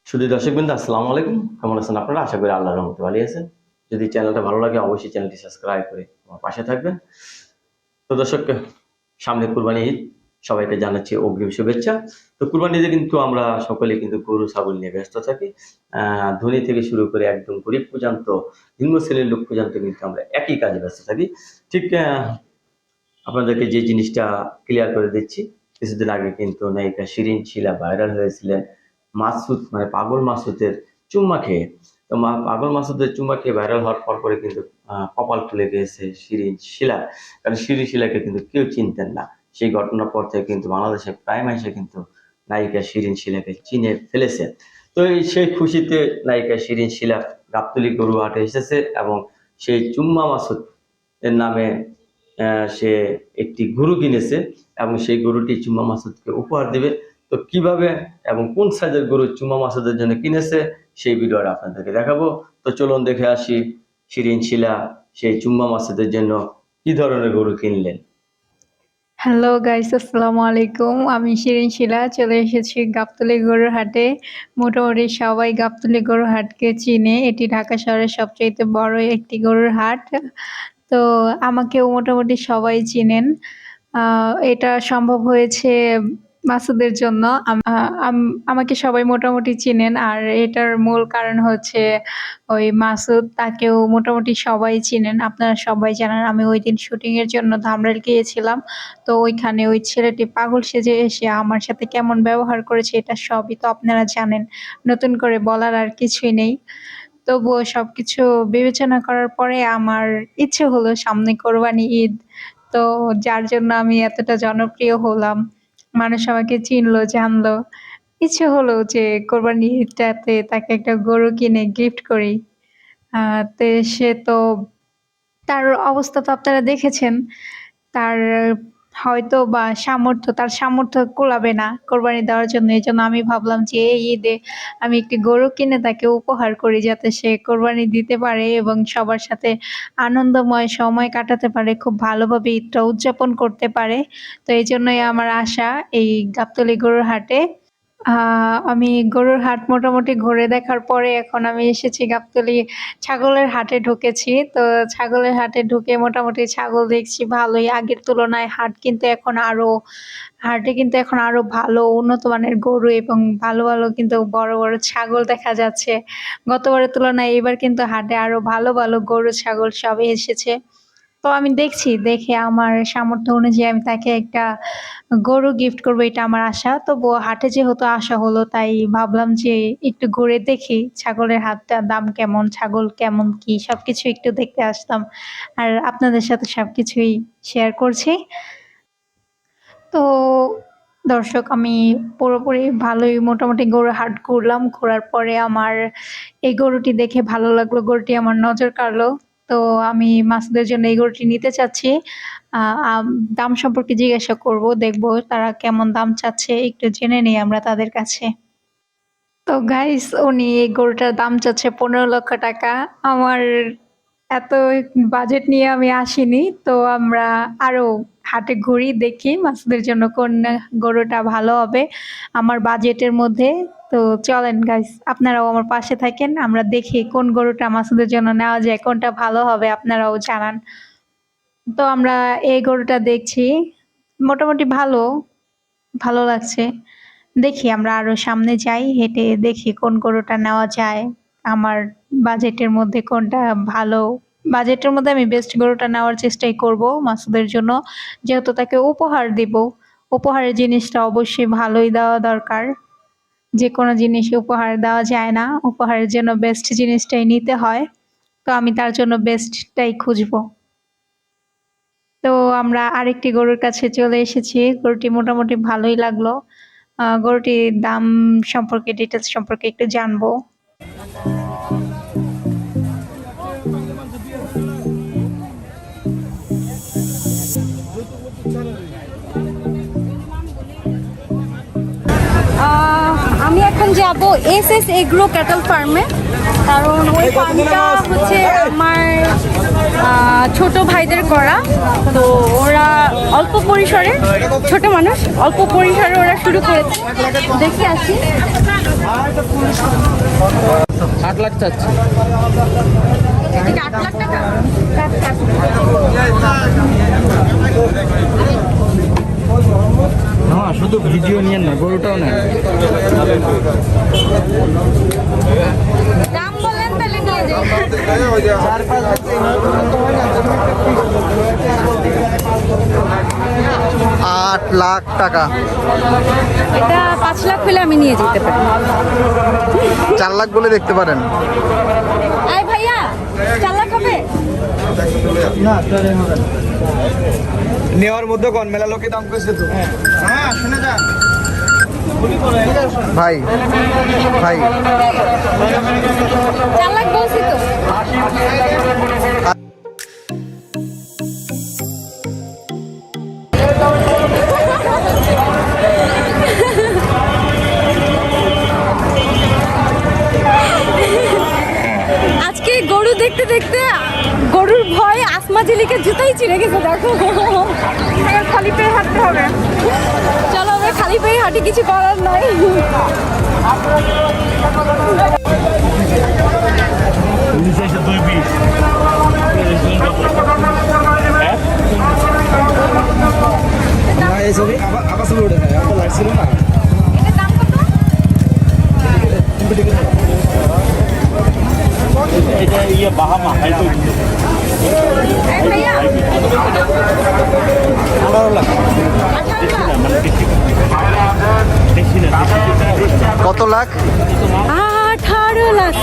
শুধু দর্শকবৃন্দ আসসালামু আলাইকুম, কেমন আছেন আপনারা? আশা করি আল্লাহর রহমতে ভালো আছেন। যদি চ্যানেলটা ভালো লাগে অবশ্যই চ্যানেলটি সাবস্ক্রাইব করে আমার পাশে থাকবেন। তো দর্শক, সামনে কুরবানি ঈদ, সবাইকে জানাচ্ছি অগ্রিম শুভেচ্ছা। তো কুরবানি ঈদে কিন্তু আমরা সকলে কিন্তু গরু ছাগল নিয়ে ব্যস্ত থাকি। ধনী থেকে শুরু করে একদম গরিব পর্যন্ত, নিম্ন শ্রেণীর লোক পর্যন্ত কিন্তু আমরা একই কাজে ব্যস্ত থাকি। ঠিক আপনাদেরকে যে জিনিসটা ক্লিয়ার করে দিচ্ছি, কিছুদিন আগে কিন্তু নায়িকা শিরিন শিলা ভাইরাল হয়েছিলেন মাসুদ, মানে পাগল মাসুদের চুম্মা খেয়ে। তো পাগল মাসুদের চুম্মা খেয়ে ভাইরাল হওয়ার পর পরে কিন্তু কপাল খুলে গিয়েছে শিরিন শিলা, কারণ শিরিন শিলাকে কিন্তু কেউ চিনতেন না। সেই ঘটনার পর থেকে কিন্তু বাংলাদেশে প্রায় মানুষে কিন্তু নায়িকা শিরিন শিলাকে চিনে ফেলেছে। তো সেই খুশিতে নায়িকা শিরিন শিলা গাবতলী গরু হাটে এসেছে এবং সেই চুম্মা মাসুদ এর নামে সে একটি গরু কিনেছে এবং সেই গরুটি চুম্মা মাসুদকে উপহার দেবে। তো কিভাবে এবং কোন সাইজের গরু চুম্মা মাসুদের জন্য কিনেছে সেই ভিডিওটা আপনাদেরকে দেখাবো। তো চলুন দেখে আসি শিরিন শিলা সেই চুম্মা মাসুদের জন্য কি ধরনের গরু কিনলেন। হ্যালো গাইস, আসসালামু আলাইকুম। আমি শিরিন শিলা চলে এসেছি গাবতলী গরুর হাটে। মোটামুটি সবাই গাবতলী গরুর হাটকে চিনে। এটি ঢাকা শহরের সবচাইতে বড় একটি গরুর হাট। তো আমাকেও মোটামুটি সবাই চিনেন। এটা সম্ভব হয়েছে মাসুদের জন্য। আমাকে সবাই মোটামুটি চিনেন, আর এটার মূল কারণ হচ্ছে ওই মাসুদ, তাকেও মোটামুটি সবাই চিনেন। আপনারা সবাই জানেন আমি ওইদিন শুটিং এর জন্য ধামরাইল গিয়েছিলাম। তো ওইখানে ওই ছেলেটি পাগল সেজে এসে আমার সাথে কেমন ব্যবহার করেছে এটা সবই তো আপনারা জানেন। নতুন করে বলার আর কিছুই নেই। তবুও সবকিছু বিবেচনা করার পরে আমার ইচ্ছে হলো সামনে কোরবানি ঈদ। তো যার জন্য আমি এতটা জনপ্রিয় হলাম। মানুষ আমাকে চিনলো, জানলো। ইচ্ছে হলো যে কোরবানি ঈদটাতে তাকে একটা গরু কিনে গিফট করি। তে সে তো, তার অবস্থা তো আপনারা দেখেছেন। তার হয়তোবা তার সামর্থ্য কুলাবে না কোরবানি দেওয়ার জন্য। এজন্য আমি ভাবলাম যে এই ঈদে আমি একটি গরু কিনে তাকে উপহার করি, যাতে সে কোরবানি দিতে পারে এবং সবার সাথে আনন্দময় সময় কাটাতে পারে, খুব ভালোভাবে ঈদটা উদযাপন করতে পারে। তো এইজন্যই আমার আশা এই গাবতলী গরুর হাটে। আমি গরুর হাট মোটামুটি ঘুরে দেখার পরে এখন আমি এসেছি গাবতলী ছাগলের হাটে ঢুকেছি। তো ছাগলের হাটে ঢুকে মোটামুটি ছাগল দেখছি ভালোই। আগের তুলনায় হাটে কিন্তু এখন আরো ভালো উন্নত মানের গরু এবং ভালো, ভালো কিন্তু বড়, বড় ছাগল দেখা যাচ্ছে। গতবারের তুলনায় এবার কিন্তু হাটে আরো ভালো, ভালো গরু ছাগল সবই এসেছে। তো আমি দেখে আমার সামর্থ্য অনুযায়ী আমি তাকে একটা গরু গিফট করবো, এটা আমার আশা। তবুও হাটে যেহেতু আসা হলো তাই ভাবলাম যে একটু ঘুরে দেখি ছাগলের হাটটা দাম কেমন, ছাগল কেমন কি সবকিছু একটু দেখতে আসলাম। আর আপনাদের সাথে সবকিছুই শেয়ার করছি। তো দর্শক, আমি পুরোপুরি ভালোই মোটামুটি গরুর হাট ঘুরলাম। ঘোরার পরে আমার এই গরুটি দেখে ভালো লাগলো, গরুটি আমার নজর কাড়লো। তো আমি মাসুদের জন্য এই গরুটি নিতে চাচ্ছি। দাম সম্পর্কে জিজ্ঞাসা করব, দেখবো তারা কেমন দাম চাচ্ছে, একটু জেনে নেই আমরা তাদের কাছে। তো গাইস, উনি এই গরুটার দাম চাচ্ছে 15 লক্ষ টাকা। আমার এত বাজেট নিয়ে আমি আসিনি। তো আমরা আরো হাটে ঘুরি, দেখি মাসুদের জন্য কোন গরুটা ভালো হবে আমার বাজেটের মধ্যে। তো চলেন গাইস, আপনারাও আমার পাশে থাকেন, আমরা দেখি কোন গরুটা মাসুদের জন্য নেওয়া যায়, কোনটা ভালো হবে আপনারাও জানান। তো আমরা এই গরুটা দেখছি, মোটামুটি ভালো লাগছে। দেখি আমরা আরো সামনে যাই, হেঁটে দেখি কোন গরুটা নেওয়া যায় আমার বাজেটের মধ্যে, কোনটা ভালো। বাজেটের মধ্যে আমি বেস্ট গরুটা নেওয়ার চেষ্টাই করব মাসুদের জন্য, যেহেতু তাকে উপহার দিব। উপহারের জিনিসটা অবশ্যই ভালোই দেওয়া দরকার। যে কোনো জিনিস উপহার দেওয়া যায় না, উপহারের জন্য বেস্ট জিনিসটাই নিতে হয়। তো আমি তার জন্য বেস্টটাই খুঁজবো। তো আমরা আরেকটি গরুর কাছে চলে এসেছি। গরুটি মোটামুটি ভালোই লাগলো। গরুটির দাম সম্পর্কে, ডিটেলস সম্পর্কে একটু জানবো। আমি এখন যাব এসএস এগ্রো ক্যাটল ফার্মে, কারণ ওই ফার্মটা হচ্ছে আমার ছোট ভাইদের করা। তো ওরা অল্প পরিসরে, ছোট মানুষ অল্প পরিসরে ওরা শুরু করেছে। দেখি আসি। 8 লাখ চাচ্ছে। এটা কি 8 লাখ টাকা? না শুধু ভিডিও নিয়ে না, গরুটাও নেন। দাম বলেন তাহলে নিয়ে যাই। 8 লাখ টাকা। এটা 5 লাখ হলে আমি নিয়ে যেতে পারি। 4 লাখ বলে দেখতে পারেন। আয় ভাইয়া, 4 লাখ হবে? নেওয়ার মধ্যে কোন মেলা লোকে দাম কইছে তো। হ্যাঁ শুনে যা। ভাই ভাই 4 লাখ বলছি তো। আজকে গরু দেখতে দেখতে গরুর ভয় আসমা জিলিকে জুতাই চিড়ে গেছে। দেখো এবার খালি পেয়ে হাঁটতে হবে। চলো আমরা খালি পেয়ে হাঁটি, কিছু করার নাই। এই ছবি আবার ছবি উঠে যায়, আমার লাগছিল না। এটার দাম কত? এটা ইয়ে বাহামা এই ভাইয়া 18 লাখ। 18 লাখ। বেশি না কত লাখ? 18 লাখ।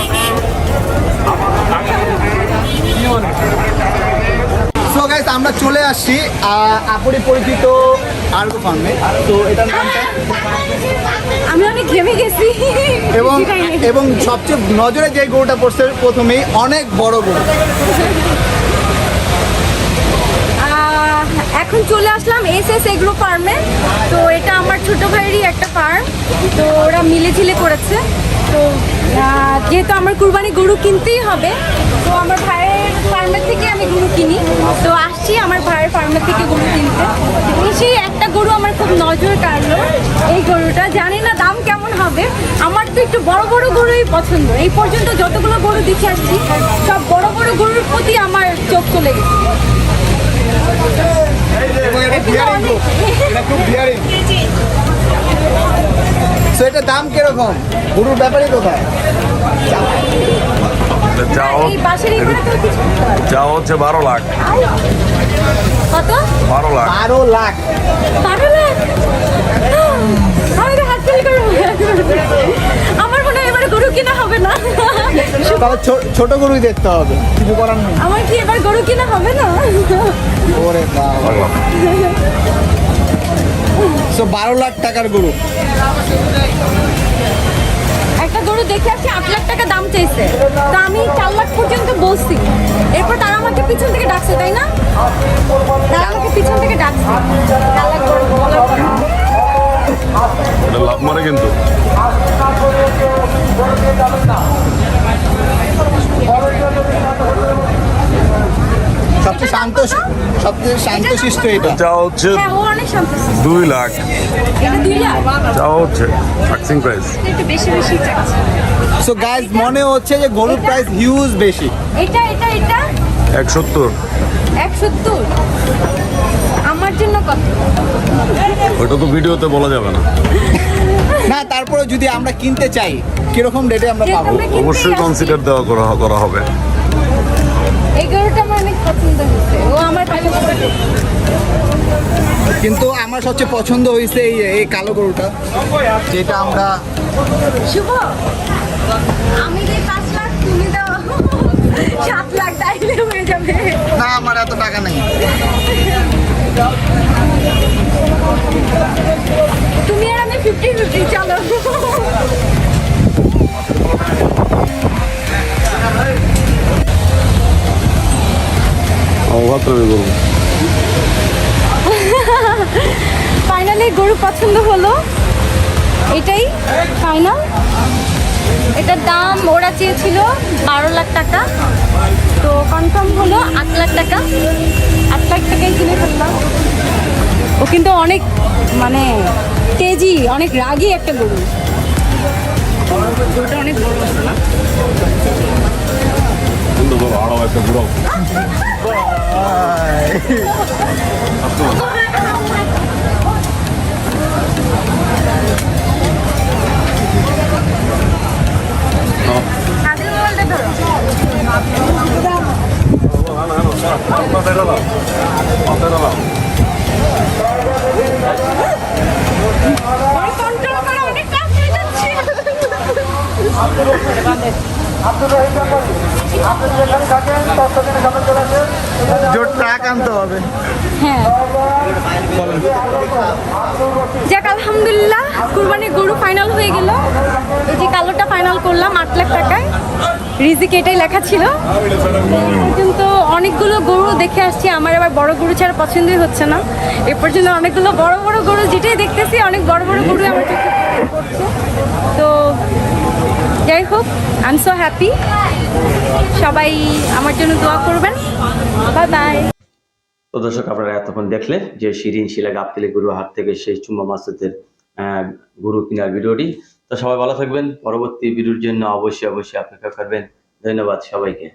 সো গাইস আমরা চলে আসছি আপুরি পরিচিত আর্গো ফার্মে। তো এটার নামটা আমি অনেক ঘেমে গেছি। এবং এবং সবচেয়ে নজরে যে গরুটা পড়ছে প্রথমেই অনেক বড় গরু। এখন চলে আসলাম এসএস এগ্রো ফার্মে। তো এটা আমার ছোট ভাইয়েরই একটা ফার্ম। তো ওরা মিলেঝিলে করেছে। তো যেহেতু আমার কুরবানি গরু কিনতেই হবে, তো আমার ভাইয়ের ফার্মের থেকে আমি গরু কিনি। তো আসছি আমার ভাইয়ের ফার্মের থেকে গরু কিনতে। সেই একটা গরু আমার খুব নজর কাড়লো। এই গরুটা জানি না দাম কেমন হবে। আমার তো একটু বড় বড় গরুই পছন্দ। এই পর্যন্ত যতগুলো গরু দেখে আসছি সব বড় বড় গরুর প্রতি আমার চোখ চলে গেছে। এবং এটা বিয়ারিং গরু। এটা খুব বিয়ারিং। সো এটার দাম কিরকম? গরুর ব্যাপারে কোথায়? এই বাঁশের এই করে তো কিছু যা হচ্ছে 12 লাখ। কত? 12 লাখ। 12 লাখ। 12 লাখ? আমি তো হাত তালি করবো। আমার মনে হয় এবার গরু কিনা হবে না। তাহলে ছোট গরুই দেখতে হবে, কিছু করার নেই। আমার কি এবার গরু কিনা হবে না? ওরে বাবা। সো 12 লাখ টাকার গরু। একটা গরু দেখে আসছি 8 লাখ টাকা দাম চাইছে। তা আমি 4 লাখ পর্যন্ত বলছি। এরপর তারা আমাকে পিছন থেকে ডাকছে, তাই না? তারা আমাকে পিছন থেকে ডাকছে। 4 লাখ গরু বলার পর। এটা লাভ মারে কিন্তু। সবচেয়ে শান্তশিষ্ট এটা। যা হচ্ছে হ্যাঁ, ও অনেক শান্তশিষ্ট। 2 লাখ। এটা 2 লাখ? যা হচ্ছে ফিক্সিং প্রাইস। একটু বেশি বেশি চাচ্ছি। সো গাইস মনে হচ্ছে যে গরুর প্রাইস হিউজ বেশি। এটা 170। 170। আমার জন্য কত? ওটা তো ভিডিওতে বলা যাবে না। না তারপরে যদি আমরা কিনতে চাই কিরকম রেটে আমরা যেহেতু পাবো? আমরা কিনতেই অবশ্যই আসছি। কনসিডার দেওয়া করা হবে। এই গরুটা আমার অনেক পছন্দ হয়েছে। ও আমার পছন্দ। কিন্তু আমার সবচেয়ে পছন্দ হয়েছে এই কালো গরুটা, যেটা আমরা শুভ, আমি যে 5 লাখ তুমি দাও 7 লাখ তাইলে হয়ে যাবে। না আমার এত টাকা নেই। তুমি আর আমি 50-50 চলো। অভাত্রবে করবো। ফাইনালি গরু পছন্দ হলো, এটাই ফাইনাল। এটার দাম ওরা চেয়েছিল 12 লাখ টাকা, তো কনফার্ম হলো 8 লাখ টাকা। 8 লাখ টাকায় কিনে ফেললাম। ও কিন্তু অনেক মানে তেজি, অনেক রাগী একটা গরু। গরুটা অনেক বড় আছে না? কিন্তু ধরো আরো একটা ঘুরাও হাতের মোবাইলটা ধরো। কন্ট্রোল করা অনেক কাজ হয়ে যাচ্ছে। জোর ট্রাক আনতে হবে। হ্যাঁ, যাক আলহামদুলিল্লাহ কুরবানির গরু ফাইনাল হয়ে গেল। এই যে কালোটা ফাইনাল করলাম 8 লাখ টাকায়। রিজিক এটাই লেখা ছিল। কিন্তু অনেকগুলো গরু দেখে আসছি, আমার আবার বড় গরু ছাড়া পছন্দই হচ্ছে না। এ পর্যন্ত অনেকগুলো বড় বড় গরু যেটাই দেখতেছি, অনেক বড় বড় গরু আমার চোখে পড়ছে। তো যাই হোক, আই এম সো হ্যাপি। সবাই আমার জন্য দোয়া করবেন। Bye bye. তো দর্শক, আপনারা এতক্ষণ দেখলেন যে শিরিন শিলা গাবতলী গরু হাট থেকে সেই চুম্মা মাসুদের গরু কেনার ভিডিওটি। তো সবাই ভালো থাকবেন, পরবর্তী ভিডিওর জন্য অবশ্যই অপেক্ষা করবেন। ধন্যবাদ সবাইকে।